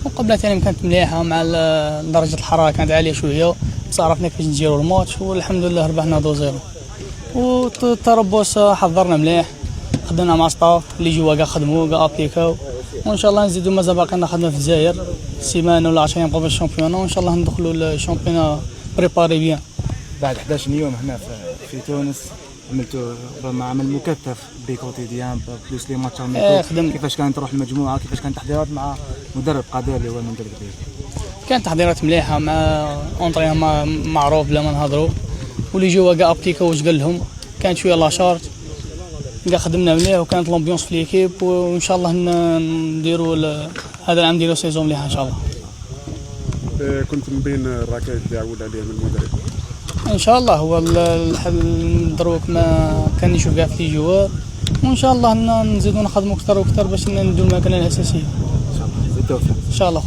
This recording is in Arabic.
المقابلات يعني كانت مليحه مع درجه الحراره كانت عاليه شويه، بصح عرفنا كيفاش نديروا الماتش والحمد لله ربحنا 2-0. والتربص حضرنا مليح، خدمنا مع ستاف اللي جوا كاع خدموا كاع ابليكاو، وان شاء الله نزيدوا مازال باقي خدمه في الجزائر سيمانه ولا 10 قبل الشامبيون، وان شاء الله ندخلوا الشامبيون بريباري بيان. بعد 11 يوم هنا في تونس عملتوا عمل مكثف بكوتيديان بلوس لي ماتش كيفاش كانت روح المجموعه، كيفاش كانت التحضيرات مع مدرب قادر اللي هو المدرب الكبير؟ كانت تحضيرات مليحه مع اونطرينمون معروف بلا ما نهضروا، واللي جوا كاع ابليكاو واش قال لهم، كانت شويه لاشارت كاع خدمنا مليح وكانت لومبيونس في ليكيب، وان شاء الله نديروا هذا العام نديروا سيزون مليحه ان شاء الله. كنت من بين الركائز اللي عود عليها من المدرب ان شاء الله هو دروك ما كان يشوف كاع في جوار، وان شاء الله نزيدوا نخدموا اكثر واكثر باش نديروا المكانه الاساسيه ان شاء الله. ان شاء الله.